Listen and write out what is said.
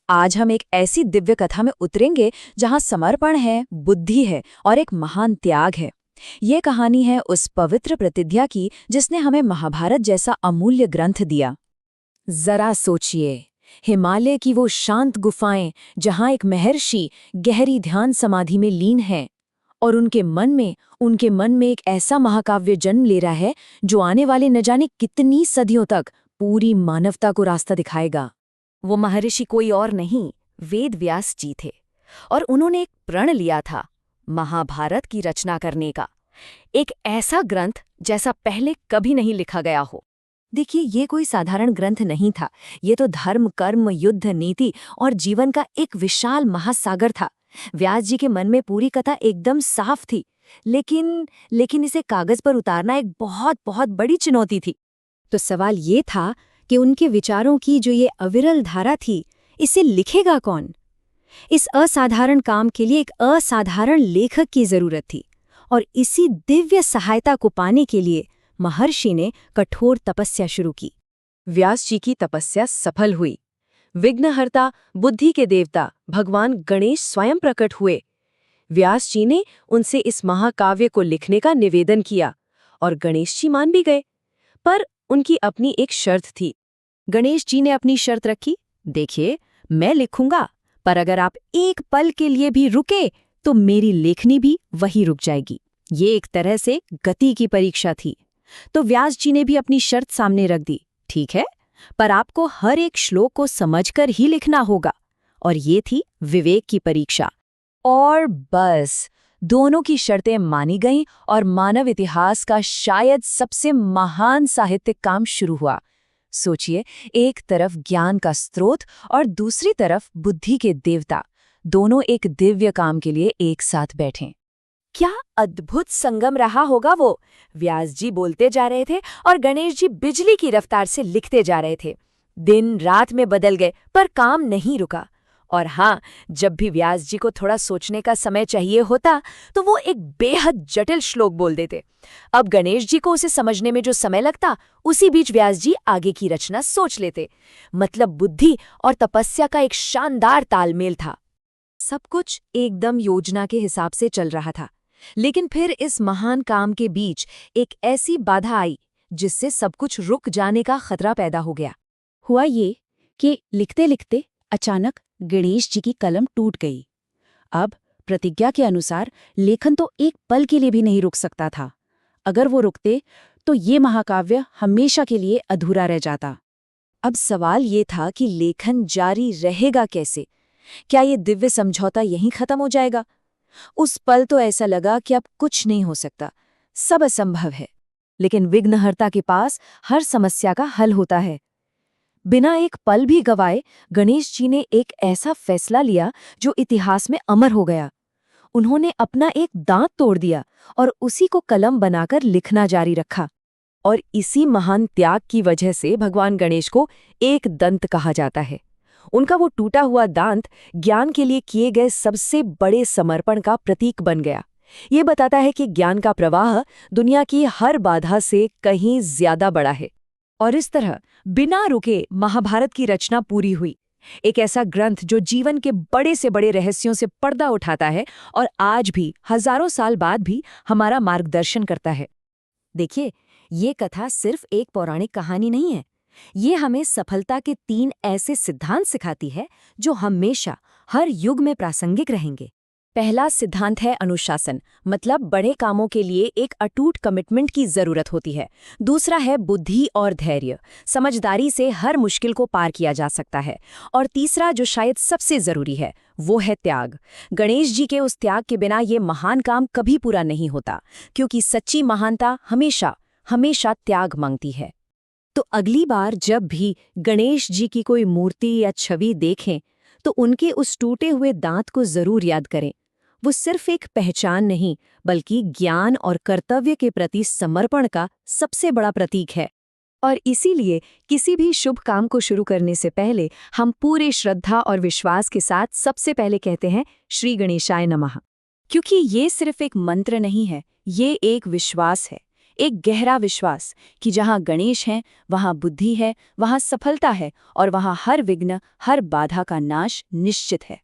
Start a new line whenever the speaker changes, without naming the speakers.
आज हम एक ऐसी दिव्य कथा में उतरेंगे जहां समर्पण है, बुद्धि है और एक महान त्याग है। ये कहानी है उस पवित्र प्रतिज्ञा की जिसने हमें महाभारत जैसा अमूल्य ग्रंथ दिया। जरा सोचिए, हिमालय की वो शांत गुफाएं जहां एक महर्षि गहरी ध्यान समाधि में लीन है और उनके मन में एक ऐसा महाकाव्य जन्म ले रहा है जो आने वाले न जाने कितनी सदियों तक पूरी मानवता को रास्ता दिखाएगा। वो महर्षि कोई और नहीं, वेद व्यास जी थे और उन्होंने एक प्रण लिया था महाभारत की रचना करने का, एक ऐसा ग्रंथ जैसा पहले कभी नहीं लिखा गया हो। देखिए, ये कोई साधारण ग्रंथ नहीं था, ये तो धर्म, कर्म, युद्ध, नीति और जीवन का एक विशाल महासागर था। व्यास जी के मन में पूरी कथा एकदम साफ थी, लेकिन इसे कागज पर उतारना एक बहुत बहुत बड़ी चुनौती थी। तो सवाल ये था कि उनके विचारों की जो ये अविरल धारा थी, इसे लिखेगा कौन? इस असाधारण काम के लिए एक असाधारण लेखक की जरूरत थी और इसी दिव्य सहायता को पाने के लिए महर्षि ने कठोर तपस्या शुरू की। व्यास जी की तपस्या सफल हुई। विघ्नहर्ता, बुद्धि के देवता भगवान गणेश स्वयं प्रकट हुए। व्यास जी ने उनसे इस महाकाव्य को लिखने का निवेदन किया और गणेश जी मान भी गए, पर उनकी अपनी एक शर्त थी। गणेश जी ने अपनी शर्त रखी, देखिए, मैं लिखूंगा, पर अगर आप एक पल के लिए भी रुके तो मेरी लेखनी भी वही रुक जाएगी। ये एक तरह से गति की परीक्षा थी। तो व्यास जी ने भी अपनी शर्त सामने रख दी, ठीक है, पर आपको हर एक श्लोक को समझकर ही लिखना होगा। और ये थी विवेक की परीक्षा। और बस, दोनों की शर्तें मानी गईं और मानव इतिहास का शायद सबसे महान साहित्यिक काम शुरू हुआ। सोचिए, एक तरफ ज्ञान का स्रोत और दूसरी तरफ बुद्धि के देवता, दोनों एक दिव्य काम के लिए एक साथ बैठे। क्या अद्भुत संगम रहा होगा वो। व्यास जी बोलते जा रहे थे और गणेश जी बिजली की रफ्तार से लिखते जा रहे थे। दिन रात में बदल गए पर काम नहीं रुका। और हाँ, जब भी व्यास जी को थोड़ा सोचने का समय चाहिए होता तो वो एक बेहद जटिल श्लोक बोल देते। अब गणेश जी को उसे समझने में जो समय लगता, उसी बीच व्यास जी आगे की रचना सोच लेते। मतलब बुद्धि और तपस्या का एक शानदार तालमेल था। सब कुछ एकदम योजना के हिसाब से चल रहा था, लेकिन फिर इस महान काम के बीच एक ऐसी बाधा आई जिससे सब कुछ रुक जाने का खतरा पैदा हो गया। हुआ ये कि लिखते लिखते अचानक गणेश जी की कलम टूट गई। अब प्रतिज्ञा के अनुसार लेखन तो एक पल के लिए भी नहीं रुक सकता था। अगर वो रुकते तो ये महाकाव्य हमेशा के लिए अधूरा रह जाता। अब सवाल ये था कि लेखन जारी रहेगा कैसे? क्या ये दिव्य समझौता यहीं खत्म हो जाएगा? उस पल तो ऐसा लगा कि अब कुछ नहीं हो सकता, सब असंभव है। लेकिन विघ्नहर्ता के पास हर समस्या का हल होता है। बिना एक पल भी गवाए गणेश जी ने एक ऐसा फैसला लिया जो इतिहास में अमर हो गया। उन्होंने अपना एक दांत तोड़ दिया और उसी को कलम बनाकर लिखना जारी रखा। और इसी महान त्याग की वजह से भगवान गणेश को एक दंत कहा जाता है। उनका वो टूटा हुआ दांत ज्ञान के लिए किए गए सबसे बड़े समर्पण का प्रतीक बन गया। ये बताता है कि ज्ञान का प्रवाह दुनिया की हर बाधा से कहीं ज्यादा बड़ा है। और इस तरह बिना रुके महाभारत की रचना पूरी हुई। एक ऐसा ग्रंथ जो जीवन के बड़े से बड़े रहस्यों से पर्दा उठाता है और आज भी हजारों साल बाद भी हमारा मार्गदर्शन करता है। देखिए, ये कथा सिर्फ एक पौराणिक कहानी नहीं है। ये हमें सफलता के 3 ऐसे सिद्धांत सिखाती है जो हमेशा हर युग में प्रासंगिक रहेंगे। पहला सिद्धांत है अनुशासन, मतलब बड़े कामों के लिए एक अटूट कमिटमेंट की जरूरत होती है। दूसरा है बुद्धि और धैर्य, समझदारी से हर मुश्किल को पार किया जा सकता है। और तीसरा, जो शायद सबसे जरूरी है, वो है त्याग। गणेश जी के उस त्याग के बिना ये महान काम कभी पूरा नहीं होता, क्योंकि सच्ची महानता हमेशा हमेशा त्याग मांगती है। तो अगली बार जब भी गणेश जी की कोई मूर्ति या छवि देखें तो उनके उस टूटे हुए दांत को जरूर याद करें। वो सिर्फ एक पहचान नहीं, बल्कि ज्ञान और कर्तव्य के प्रति समर्पण का सबसे बड़ा प्रतीक है। और इसीलिए किसी भी शुभ काम को शुरू करने से पहले हम पूरे श्रद्धा और विश्वास के साथ सबसे पहले कहते हैं श्री गणेशाय नमः। क्योंकि ये सिर्फ एक मंत्र नहीं है, ये एक विश्वास है, एक गहरा विश्वास कि जहाँ गणेश हैं वहाँ बुद्धि है, वहाँ सफलता है और वहाँ हर विघ्न, हर बाधा का नाश निश्चित है।